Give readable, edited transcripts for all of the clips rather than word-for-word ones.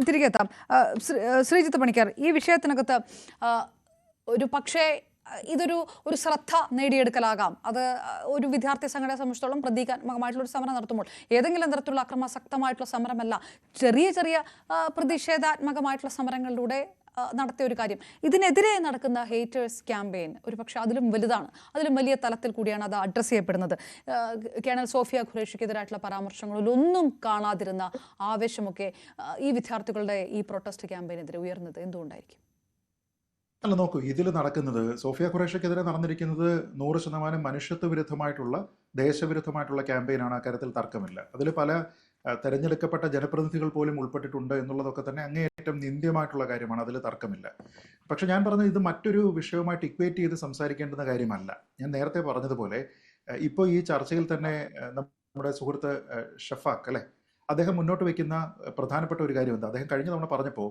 തിരികെ എത്താം. ശ്രീജിത്ത് പണിക്കർ, ഈ വിഷയത്തിനകത്ത് ഒരു പക്ഷേ ഇതൊരു ശ്രദ്ധ നേടിയെടുക്കലാകാം. അത് ഒരു വിദ്യാർത്ഥി സംഘടനയെ സംബന്ധിച്ചിടത്തോളം പ്രതീകാത്മകമായിട്ടുള്ള ഒരു സമരം നടത്തുമ്പോൾ ഏതെങ്കിലും തരത്തിലുള്ള അക്രമാസക്തമായിട്ടുള്ള സമരമല്ല, ചെറിയ ചെറിയ പ്രതിഷേധാത്മകമായിട്ടുള്ള സമരങ്ങളിലൂടെ നടത്തിയ ഒരു കാര്യം. ഇതിനെതിരെ നടക്കുന്ന ഹേറ്റേഴ്സ് ക്യാമ്പയിൻ ഒരു പക്ഷേ അതിലും വലുതാണ്, അതിലും വലിയ തലത്തിൽ കൂടിയാണ് അത് അഡ്രസ്സ് ചെയ്യപ്പെടുന്നത്. കേണൽ സോഫിയ ഖുറേഷിക്കെതിരായിട്ടുള്ള പരാമർശങ്ങളിലൊന്നും കാണാതിരുന്ന ആവേശമൊക്കെ ഈ വിദ്യാർത്ഥികളുടെ ഈ പ്രൊട്ടസ്റ്റ് ക്യാമ്പയിനെതിരെ ഉയർന്നത് എന്തുകൊണ്ടായിരിക്കും? അല്ല, നോക്കൂ, ഇതിൽ നടക്കുന്നത് സോഫിയ ഖുറേഷിക്കെതിരെ നടന്നിരിക്കുന്നത് 100% മനുഷ്യത്വ വിരുദ്ധമായിട്ടുള്ള ദേശവിരുദ്ധമായിട്ടുള്ള ക്യാമ്പയിനാണ്. അക്കാര്യത്തിൽ തർക്കമില്ല. അതിൽ പല തെരഞ്ഞെടുക്കപ്പെട്ട ജനപ്രതിനിധികൾ പോലും ഉൾപ്പെട്ടിട്ടുണ്ട് എന്നുള്ളതൊക്കെ തന്നെ അങ്ങേയറ്റം നിന്ദ്യമായിട്ടുള്ള കാര്യമാണ്. അതിൽ തർക്കമില്ല. പക്ഷെ ഞാൻ പറഞ്ഞത് ഇത് മറ്റൊരു വിഷയവുമായിട്ട് ഇക്വേറ്റ് ചെയ്ത് സംസാരിക്കേണ്ടുന്ന കാര്യമല്ല. ഞാൻ നേരത്തെ പറഞ്ഞതുപോലെ ഇപ്പോൾ ഈ ചർച്ചയിൽ തന്നെ നമ്മുടെ സുഹൃത്ത് ഷഫാഖ് അല്ലെ, അദ്ദേഹം മുന്നോട്ട് വയ്ക്കുന്ന പ്രധാനപ്പെട്ട ഒരു കാര്യം എന്താ, അദ്ദേഹം കഴിഞ്ഞ തവണ പറഞ്ഞപ്പോൾ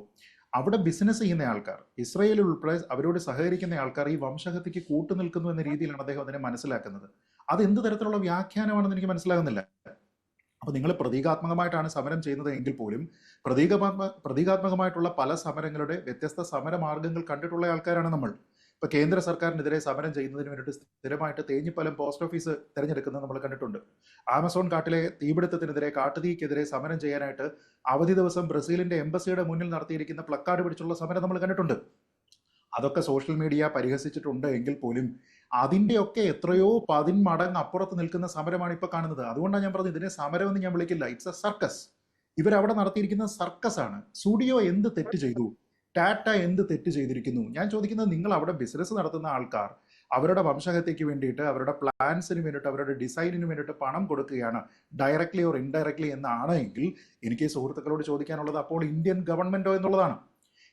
അവിടെ ബിസിനസ് ചെയ്യുന്ന ആൾക്കാർ, ഇസ്രയേലിൽ ഉൾപ്പെടെ അവരോട് സഹകരിക്കുന്ന ആൾക്കാർ ഈ വംശഹത്യക്ക് കൂട്ടുനിൽക്കുന്നു എന്ന രീതിയിലാണ് അദ്ദേഹം അതിനെ മനസ്സിലാക്കുന്നത്. അത് എന്ത് തരത്തിലുള്ള വ്യാഖ്യാനമാണെന്ന് എനിക്ക് മനസ്സിലാകുന്നില്ല. അപ്പോൾ നിങ്ങൾ പ്രതീകാത്മകമായിട്ടാണ് സമരം ചെയ്യുന്നത് എങ്കിൽ പോലും പ്രതീകാത്മകമായിട്ടുള്ള പല സമരങ്ങളുടെ വ്യത്യസ്ത സമരമാർഗങ്ങൾ കണ്ടിട്ടുള്ള ആൾക്കാരാണ് നമ്മൾ. ഇപ്പൊ കേന്ദ്ര സർക്കാരിനെതിരെ സമരം ചെയ്യുന്നതിന് വേണ്ടിയിട്ട് സ്ഥിരമായിട്ട് തേഞ്ഞിപ്പലം പോസ്റ്റ് ഓഫീസ് തിരഞ്ഞെടുക്കുന്നത് നമ്മൾ കണ്ടിട്ടുണ്ട്. ആമസോൺ കാട്ടിലെ തീപിടുത്തത്തിനെതിരെ, കാട്ടുതീക്കെതിരെ സമരം ചെയ്യാനായിട്ട് അവധി ദിവസം ബ്രസീലിന്റെ എംബസിയുടെ മുന്നിൽ നടത്തിയിരിക്കുന്ന പ്ലക്കാർഡ് പിടിച്ചുള്ള സമരം നമ്മൾ കണ്ടിട്ടുണ്ട്. അതൊക്കെ സോഷ്യൽ മീഡിയ പരിഹസിച്ചിട്ടുണ്ട് എങ്കിൽ പോലും അതിൻ്റെയൊക്കെ എത്രയോ 10 മടങ്ങ് അപ്പുറത്ത് നിൽക്കുന്ന സമരമാണ് ഇപ്പൊ കാണുന്നത്. അതുകൊണ്ടാണ് ഞാൻ പറഞ്ഞത് ഇതിനെ സമരമെന്ന് ഞാൻ വിളിക്കില്ല, ഇറ്റ്സ് എ സർക്കസ്. ഇവരവിടെ നടത്തിയിരിക്കുന്ന സർക്കസ് ആണ്. സ്റ്റുഡിയോ എന്ത് തെറ്റ് ചെയ്തു, ടാറ്റ എന്ത് തെറ്റ് ചെയ്തിരിക്കുന്നു? ഞാൻ ചോദിക്കുന്നത്, നിങ്ങൾ അവിടെ ബിസിനസ് നടത്തുന്ന ആൾക്കാർ അവരുടെ വംശഹത്യക്ക് വേണ്ടിയിട്ട്, അവരുടെ പ്ലാൻസിന് വേണ്ടിയിട്ട്, അവരുടെ ഡിസൈനിന് വേണ്ടിയിട്ട് പണം കൊടുക്കുകയാണ്, ഡയറക്ട്ലി ഓർ ഇൻഡയറക്ട്ലി എന്നാണ് എങ്കിൽ എനിക്ക് സുഹൃത്തുക്കളോട് ചോദിക്കാനുള്ളത് അപ്പോൾ ഇന്ത്യൻ ഗവൺമെന്റോ എന്നുള്ളതാണ്.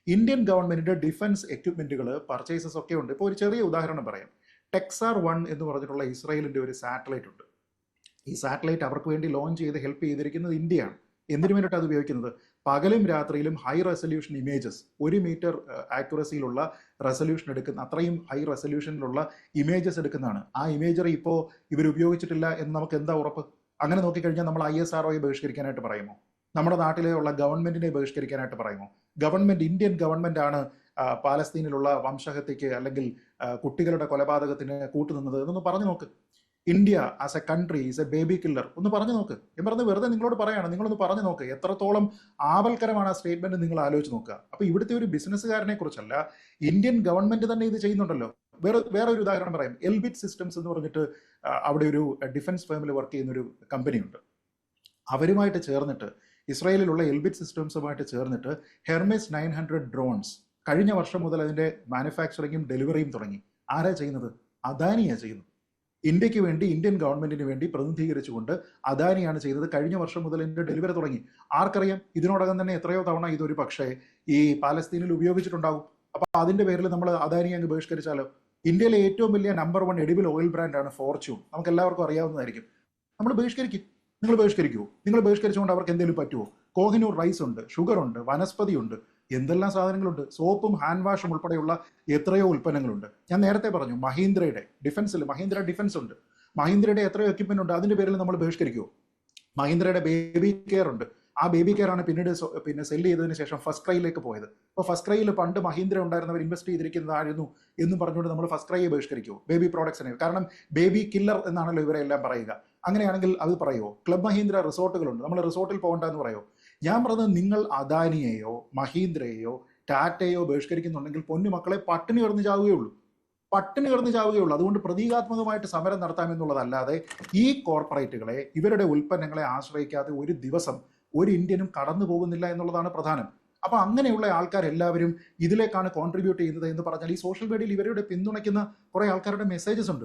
ഇന്ത്യൻ ഗവൺമെന്റിന്റെ ഡിഫൻസ് എക്യുപ്മെന്റുകൾ പർച്ചേസസ് ഒക്കെ ഉണ്ട്. ഇപ്പോൾ ഒരു ചെറിയ ഉദാഹരണം പറയാം. ടെക്സാർ 1 എന്ന് പറഞ്ഞിട്ടുള്ള ഇസ്രായേലിന്റെ ഒരു സാറ്റലൈറ്റ് ഉണ്ട്. ഈ സാറ്റലൈറ്റ് അവർക്ക് വേണ്ടി ലോഞ്ച് ചെയ്ത് ഹെൽപ്പ് ചെയ്തിരിക്കുന്നത് ഇന്ത്യയാണ്. എന്തിനു വേണ്ടിയിട്ട് അത് ഉപയോഗിക്കുന്നത്? പകലും രാത്രിയിലും ഹൈ റെസൊല്യൂഷൻ ഇമേജസ്, 1 മീറ്റർ ആക്യുറസിയിലുള്ള റെസൊല്യൂഷൻ എടുക്കുന്ന, അത്രയും ഹൈ റെസൊല്യൂഷനിലുള്ള ഇമേജസ് എടുക്കുന്നതാണ്. ആ ഇമേജറി ഇപ്പോൾ ഇവർ ഉപയോഗിച്ചിട്ടില്ല എന്ന് നമുക്ക് എന്താ ഉറപ്പ്? അങ്ങനെ നോക്കിക്കഴിഞ്ഞാൽ നമ്മൾ ISROയെ ബഹിഷ്കരിക്കാനായിട്ട് പറയുമോ? നമ്മുടെ നാട്ടിലെയുള്ള ഗവൺമെന്റിനെ ബഹിഷ്കരിക്കാനായിട്ട് പറയുമോ? ഗവൺമെന്റ്, ഇന്ത്യൻ ഗവൺമെന്റ് ആണ് പാലസ്തീനിലുള്ള വംശഹത്യക്ക് അല്ലെങ്കിൽ കുട്ടികളുടെ കൊലപാതകത്തിന് കൂട്ടുനിന്നത് എന്നൊന്ന് പറഞ്ഞു നോക്ക്. India as A country is A baby killer ഒന്ന് പറഞ്ഞു നോക്ക്. ഞാൻ പറഞ്ഞത് വെറുതെ നിങ്ങളോട് പറയാണ്, നിങ്ങളൊന്ന് പറഞ്ഞു നോക്ക്. എത്രത്തോളം ആവൽക്കരമാണ് ആ സ്റ്റേറ്റ്മെന്റ്, നിങ്ങൾ ആലോചിച്ച് നോക്കുക. അപ്പൊ ഇവിടുത്തെ ഒരു ബിസിനസ്സുകാരനെ കുറിച്ചല്ല, ഇന്ത്യൻ ഗവൺമെന്റ് തന്നെ ഇത് ചെയ്യുന്നുണ്ടല്ലോ. വേറെ ഒരു ഉദാഹരണം പറയാം. എൽബിറ്റ് സിസ്റ്റംസ് എന്ന് പറഞ്ഞിട്ട് അവിടെ ഒരു ഡിഫൻസ് ഫേമിൽ വർക്ക് ചെയ്യുന്ന ഒരു കമ്പനിയുണ്ട്. അവരുമായിട്ട് ചേർന്നിട്ട്, ഇസ്രായേലിലുള്ള എൽബിറ്റ് സിസ്റ്റംസുമായിട്ട് ചേർന്നിട്ട് ഹെർമെസ് 900 ഡ്രോൺസ് കഴിഞ്ഞ വർഷം മുതൽ അതിന്റെ മാനുഫാക്ചറിങ്ങും ഡെലിവറിയും തുടങ്ങി. ആരാ ചെയ്യുന്നത്? അദാനിയാണ് ചെയ്യുന്നത്. ഇന്ത്യക്ക് വേണ്ടി, ഇന്ത്യൻ ഗവൺമെന്റിന് വേണ്ടി പ്രതിനിധീകരിച്ചുകൊണ്ട് അദാനിയാണ് ചെയ്തത്. കഴിഞ്ഞ വർഷം മുതൽ ഇതിന്റെ ഡെലിവറി തുടങ്ങി. ആർക്കറിയാം, ഇതിനോടകം തന്നെ എത്രയോ തവണ ഇതൊരു പക്ഷേ ഈ പാലസ്തീനിൽ ഉപയോഗിച്ചിട്ടുണ്ടാകും. അപ്പൊ അതിന്റെ പേരിൽ നമ്മൾ അദാനിയെ അങ്ങ് ബഹിഷ്കരിച്ചാലോ? ഇന്ത്യയിലെ ഏറ്റവും വലിയ നമ്പർ 1 എഡിബിൾ ഓയിൽ ബ്രാൻഡാണ് ഫോർച്യൂൺ. നമുക്ക് എല്ലാവർക്കും അറിയാവുന്നതായിരിക്കും. നമ്മൾ ബഹിഷ്കരിക്കും. നിങ്ങൾ ബഹിഷ്കരിക്കുമോ? നിങ്ങൾ ബഹിഷ്കരിച്ചുകൊണ്ട് അവർക്ക് എന്തെങ്കിലും പറ്റുമോ? കോഹിനൂർ റൈസ് ഉണ്ട്, ഷുഗർ ഉണ്ട്, വനസ്പതി ഉണ്ട്, എന്തെല്ലാം സാധനങ്ങളുണ്ട്. സോപ്പും ഹാൻഡ് വാഷും ഉൾപ്പെടെയുള്ള എത്രയോ ഉൽപ്പന്നങ്ങളുണ്ട്. ഞാൻ നേരത്തെ പറഞ്ഞു, മഹീന്ദ്രയുടെ ഡിഫൻസിൽ മഹീന്ദ്ര ഡിഫൻസ് ഉണ്ട്. മഹീന്ദ്രയുടെ എത്രയോ എക്യുപ്മെന്റ് ഉണ്ട്. അതിന്റെ പേരിൽ നമ്മൾ ബഹിഷ്കരിക്കുമോ? മഹീന്ദ്രയുടെ ബേബി കെയർ ഉണ്ട്. ആ ബേബി കെയർ ആണ് പിന്നീട് സെല് ചെയ്തതിന് ശേഷം ഫസ്റ്റ് ക്രൈയിലേക്ക് പോയത്. അപ്പോൾ ഫസ്റ്റ് ക്രൈയിൽ പണ്ട് മഹീന്ദ്ര ഉണ്ടായിരുന്നവർ ഇൻവെസ്റ്റ് ചെയ്തിരിക്കുന്നതായിരുന്നു എന്ന് പറഞ്ഞുകൊണ്ട് നമ്മൾ ഫസ്റ്റ് ക്രൈയെ ബഹിഷ്കരിക്കുമോ? ബേബി പ്രോഡക്ട്സിനെ. കാരണം ബേബി കില്ലർ എന്നാണല്ലോ ഇവരെ എല്ലാം പറയുക. അങ്ങനെയാണെങ്കിൽ അത് പറയുമോ? ക്ലബ് മഹീന്ദ്ര റിസോർട്ടുകളുണ്ട്, നമ്മൾ റിസോർട്ടിൽ പോകണ്ടെന്ന് പറയുമോ? ഞാൻ പറഞ്ഞത്, നിങ്ങൾ അദാനിയെയോ മഹീന്ദ്രയെയോ ടാറ്റയോ ബഹിഷ്കരിക്കുന്നുണ്ടെങ്കിൽ പൊന്നു മക്കളെ പട്ടിണി കിടന്ന് ചാവുകയുള്ളൂ. അതുകൊണ്ട് പ്രതീകാത്മകമായിട്ട് സമരം നടത്താമെന്നുള്ളതല്ലാതെ ഈ കോർപ്പറേറ്റുകളെ, ഇവരുടെ ഉൽപ്പന്നങ്ങളെ ആശ്രയിക്കാതെ ഒരു ദിവസം ഒരു ഇന്ത്യനും കടന്നു പോകുന്നില്ല എന്നുള്ളതാണ് പ്രധാനം. അപ്പൊ അങ്ങനെയുള്ള ആൾക്കാരെല്ലാവരും ഇതിലേക്കാണ് കോൺട്രിബ്യൂട്ട് ചെയ്യുന്നത് എന്ന് പറഞ്ഞാൽ ഈ സോഷ്യൽ മീഡിയയിൽ ഇവരുടെ പിന്തുണയ്ക്കുന്ന കുറെ ആൾക്കാരുടെ മെസ്സേജസ് ഉണ്ട്.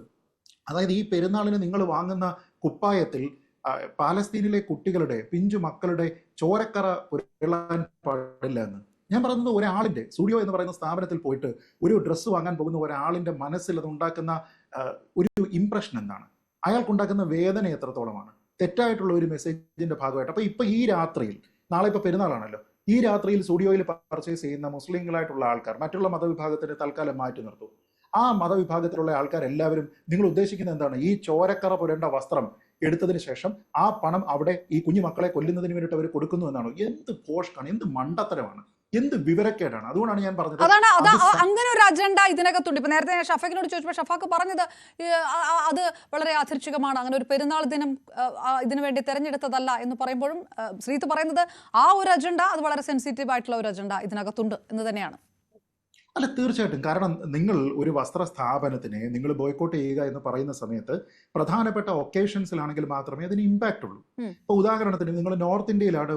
അതായത് ഈ പെരുന്നാളിന് നിങ്ങൾ വാങ്ങുന്ന കുപ്പായത്തിൽ പാലസ്തീനിലെ കുട്ടികളുടെ, പിഞ്ചു മക്കളുടെ ചോരക്കറ പുരളാൻ പാടില്ല എന്ന്. ഞാൻ പറയുന്നത്, ഒരാളിന്റെ സ്റ്റുഡിയോ എന്ന് പറയുന്ന സ്ഥാപനത്തിൽ പോയിട്ട് ഒരു ഡ്രസ്സ് വാങ്ങാൻ പോകുന്ന ഒരാളിന്റെ മനസ്സിൽ അത് ഉണ്ടാക്കുന്ന ഒരു ഇംപ്രഷൻ എന്താണ്? അയാൾക്കുണ്ടാക്കുന്ന വേദന എത്രത്തോളമാണ്? തെറ്റായിട്ടുള്ള ഒരു മെസ്സേജിന്റെ ഭാഗമായിട്ട്. അപ്പൊ ഈ രാത്രിയിൽ, നാളെ ഇപ്പൊ പെരുന്നാളാണല്ലോ, ഈ രാത്രിയിൽ സ്റ്റുഡിയോയിൽ പർച്ചേസ് ചെയ്യുന്ന മുസ്ലിങ്ങളായിട്ടുള്ള ആൾക്കാർ മറ്റുള്ള മതവിഭാഗത്തിന് തൽക്കാലം മാറ്റി നിർത്തും. ആ മതവിഭാഗത്തിലുള്ള ആൾക്കാരെല്ലാവരും, നിങ്ങൾ ഉദ്ദേശിക്കുന്നത് എന്താണ്? ഈ ചോരക്കറ പുരണ്ട വസ്ത്രം എടുത്തതിന് ശേഷം ആ പണം അവിടെ ഈ കുഞ്ഞു മക്കളെ കൊല്ലുന്നതിന് വേണ്ടിയിട്ട് അവർ കൊടുക്കുന്നു എന്നാണോ? എന്ത് പോഷ്കാണ്, എന്ത് മണ്ടത്തരമാണ്, എന്ത് വിവരക്കേടാണ്. അതുകൊണ്ടാണ് ഞാൻ പറഞ്ഞത് അതാണ് അങ്ങനെ ഒരു അജണ്ട ഇതിനകത്തുണ്ട്. ഇപ്പൊ നേരത്തെ ഞാൻ ഷഫാക്കിനോട് ചോദിച്ചപ്പോൾ ഷഫാക്ക് പറഞ്ഞത് അത് വളരെ യാദൃച്ഛികമാണ്, അങ്ങനെ ഒരു പെരുന്നാൾ ദിനം ഇതിനു വേണ്ടി തെരഞ്ഞെടുത്തതല്ല എന്ന് പറയുമ്പോഴും ശ്രീത്ത് പറയുന്നത് ആ ഒരു അജണ്ട അത് വളരെ സെൻസിറ്റീവ് ആയിട്ടുള്ള ഒരു അജണ്ട ഇതിനകത്തുണ്ട് എന്ന് തന്നെയാണ്. അല്ല, തീർച്ചയായിട്ടും. കാരണം നിങ്ങൾ ഒരു വസ്ത്ര സ്ഥാപനത്തിനെ നിങ്ങൾ ബോയ്ക്കോട്ട് ചെയ്യുക എന്ന് പറയുന്ന സമയത്ത് പ്രധാനപ്പെട്ട ഒക്കേഷൻസിലാണെങ്കിൽ മാത്രമേ അതിന് ഇമ്പാക്റ്റ് ഉള്ളൂ. ഇപ്പോൾ ഉദാഹരണത്തിന് നിങ്ങൾ നോർത്ത് ഇന്ത്യയിലാണ്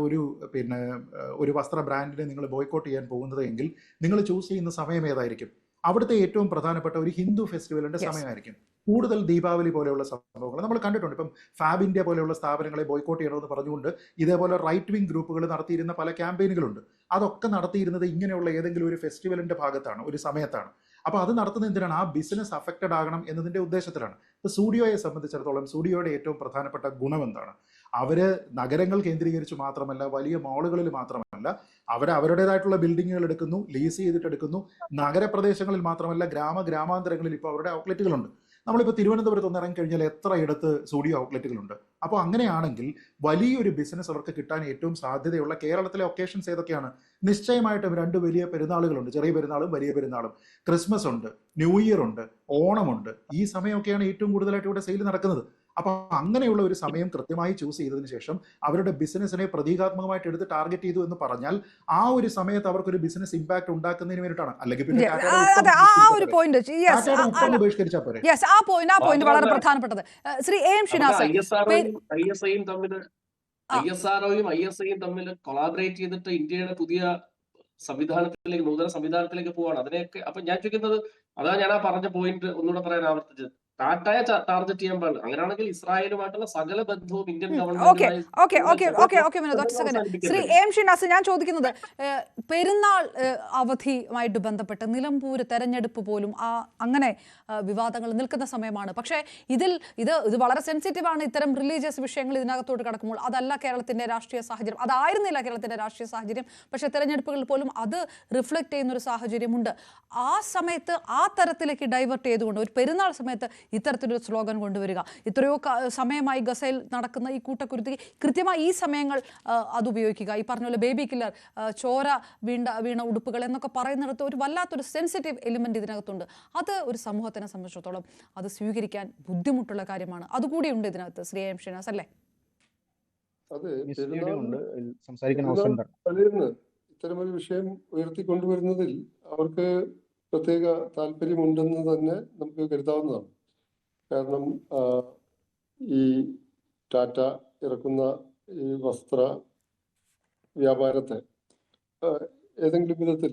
ഒരു വസ്ത്ര ബ്രാൻഡിനെ നിങ്ങൾ ബോയ്ക്കോട്ട് ചെയ്യാൻ പോകുന്നത് എങ്കിൽ നിങ്ങൾ ചൂസ് ചെയ്യുന്ന സമയം ഏതായിരിക്കും? അവിടുത്തെ ഏറ്റവും പ്രധാനപ്പെട്ട ഒരു ഹിന്ദു ഫെസ്റ്റിവലിന്റെ സമയമായിരിക്കും. കൂടുതൽ ദീപാവലി പോലെയുള്ള സംഭവങ്ങൾ നമ്മൾ കണ്ടിട്ടുണ്ട്. ഇപ്പം ഫാബ് ഇന്ത്യ പോലെയുള്ള സ്ഥാപനങ്ങളെ ബോയ്ക്കോട്ട് ചെയ്യണമെന്ന് പറഞ്ഞുകൊണ്ട് ഇതേപോലെ റൈറ്റ് വിംഗ് ഗ്രൂപ്പുകൾ നടത്തിയിരുന്ന പല ക്യാമ്പയിനുകളുണ്ട്. അതൊക്കെ നടത്തിയിരുന്നത് ഇങ്ങനെയുള്ള ഏതെങ്കിലും ഒരു ഫെസ്റ്റിവലിന്റെ ഭാഗത്താണ്, ഒരു സമയത്താണ്. അപ്പോൾ അത് നടത്തുന്നത് എന്തിനാണ്? ആ ബിസിനസ് അഫക്റ്റഡ് ആകണം എന്നതിന്റെ ഉദ്ദേശത്തിലാണ്. ഇപ്പോൾ സ്റ്റുഡിയോയെ സംബന്ധിച്ചിടത്തോളം സ്റ്റുഡിയോയുടെ ഏറ്റവും പ്രധാനപ്പെട്ട ഗുണം എന്താണ്? അവര് നഗരങ്ങൾ കേന്ദ്രീകരിച്ച് മാത്രമല്ല, വലിയ മാളുകളിൽ മാത്രമല്ല, അവരുടേതായിട്ടുള്ള ബിൽഡിങ്ങുകൾ എടുക്കുന്നു, ലീസ് ചെയ്തിട്ട് എടുക്കുന്നു. നഗരപ്രദേശങ്ങളിൽ മാത്രമല്ല, ഗ്രാമാന്തരങ്ങളിൽ ഇപ്പോൾ അവരുടെ ഔട്ട്ലെറ്റുകളുണ്ട്. നമ്മളിപ്പോൾ തിരുവനന്തപുരത്ത് ഒന്ന് ഇറങ്ങിക്കഴിഞ്ഞാൽ എത്രയിടത്ത് സ്റ്റുഡിയോ ഔട്ട്ലെറ്റുകളുണ്ട്. അപ്പോൾ അങ്ങനെയാണെങ്കിൽ വലിയൊരു ബിസിനസ് അവർക്ക് കിട്ടാൻ ഏറ്റവും സാധ്യതയുള്ള കേരളത്തിലെ ഒക്കേഷൻസ് ഏതൊക്കെയാണ്? നിശ്ചയമായിട്ടും 2 വലിയ പെരുന്നാളുകളുണ്ട്, ചെറിയ പെരുന്നാളും വലിയ പെരുന്നാളും. ക്രിസ്മസ് ഉണ്ട്, ന്യൂ ഇയർ ഉണ്ട്, ഓണമുണ്ട്. ഈ സമയമൊക്കെയാണ് ഏറ്റവും കൂടുതലായിട്ട് ഇവിടെ സെയിൽ നടക്കുന്നത്. അപ്പൊ അങ്ങനെയുള്ള ഒരു സമയം കൃത്യമായി ചൂസ് ചെയ്തതിനു ശേഷം അവരുടെ ബിസിനസിനെ പ്രതീകാത്മകമായിട്ട് എടുത്ത് ടാർഗറ്റ് ചെയ്തു എന്ന് പറഞ്ഞാൽ ആ ഒരു സമയത്ത് അവർക്കൊരു ബിസിനസ് ഇമ്പാക്ട് ഉണ്ടാക്കുന്നതിന് വേണ്ടിയിട്ടാണ്. അല്ലെങ്കിൽ പിന്നെ ബഹിഷ്കരിച്ചാൽ പോരെ? വളരെ പ്രധാനപ്പെട്ടത് ശ്രീ എം ഷിനാസ്, ISIയും തമ്മിൽ കൊളാബറേറ്റ് ചെയ്തിട്ട് ഇന്ത്യയുടെ പുതിയ സംവിധാനത്തിലേക്ക്, നൂതന സംവിധാനത്തിലേക്ക് പോവാണ്. അതിനെയൊക്കെ അപ്പൊ ഞാൻ ചോദിക്കുന്നത് അതാണ് ഞാൻ ആ പറഞ്ഞ പോയിന്റ് ഒന്നുകൂടെ പറയാൻ ആവർത്തിച്ചത്. ടാറ്റയെ ടാർഗറ്റ് ചെയ്യാൻ പാടില്ല. അങ്ങനെയാണെങ്കിൽ ഇസ്രായേലുമായിട്ടുള്ള സകല ബന്ധവും ഇന്ത്യൻ ശ്രീ എം ഷിനാസ്, ഞാൻ ചോദിക്കുന്നത് പെരുന്നാൾ അവധിയുമായിട്ട് ബന്ധപ്പെട്ട് നിലമ്പൂർ തെരഞ്ഞെടുപ്പ് പോലും അങ്ങനെ വിവാദങ്ങൾ നിൽക്കുന്ന സമയമാണ്. പക്ഷേ ഇത് വളരെ സെൻസിറ്റീവ് ആണ്. ഇത്തരം റിലീജിയസ് വിഷയങ്ങൾ ഇതിനകത്തോട്ട് കടക്കുമ്പോൾ അതല്ല കേരളത്തിന്റെ രാഷ്ട്രീയ സാഹചര്യം, അതായിരുന്നില്ല കേരളത്തിന്റെ രാഷ്ട്രീയ സാഹചര്യം. പക്ഷേ തെരഞ്ഞെടുപ്പുകളിൽ പോലും അത് റിഫ്ലക്ട് ചെയ്യുന്ന ഒരു സാഹചര്യമുണ്ട്. ആ സമയത്ത് ആ തരത്തിലേക്ക് ഡൈവേർട്ട് ചെയ്തുകൊണ്ട് ഒരു പെരുന്നാൾ സമയത്ത് ഇത്തരത്തിലൊരു സ്ലോഗൻ കൊണ്ടുവരിക, എത്രയോ സമയമായി ഗസയിൽ നടക്കുന്ന ഈ കൂട്ടക്കുരുതി കൃത്യമായി ഈ സമയങ്ങൾ അത് ഉപയോഗിക്കുക, ഈ പറഞ്ഞ പോലെ ബേബി കില്ലർ, ചോര വീണ ഉടുപ്പുകൾ എന്നൊക്കെ പറയുന്നിടത്ത് ഒരു വല്ലാത്തൊരു സെൻസിറ്റീവ് എലിമെന്റ് ഇതിനകത്തുണ്ട്. അത് ഒരു സമൂഹത്തിനെ സംബന്ധിച്ചിടത്തോളം അത് സ്വീകരിക്കാൻ ബുദ്ധിമുട്ടുള്ള കാര്യമാണ്. അതുകൂടിയുണ്ട് ഇതിനകത്ത്. ശ്രീ എം ഷിനാസ് അല്ലേ? ഇത്തരമൊരു വിഷയം ഉയർത്തിക്കൊണ്ടുവരുന്നതിൽ അവർക്ക് പ്രത്യേക താല്പര്യമുണ്ടെന്ന് തന്നെ നമുക്ക് കരുതാവുന്നതാണ്. കാരണം ഈ ടാറ്റ ഇറക്കുന്ന ഈ വസ്ത്ര വ്യാപാരത്തെ ഏതെങ്കിലും വിധത്തിൽ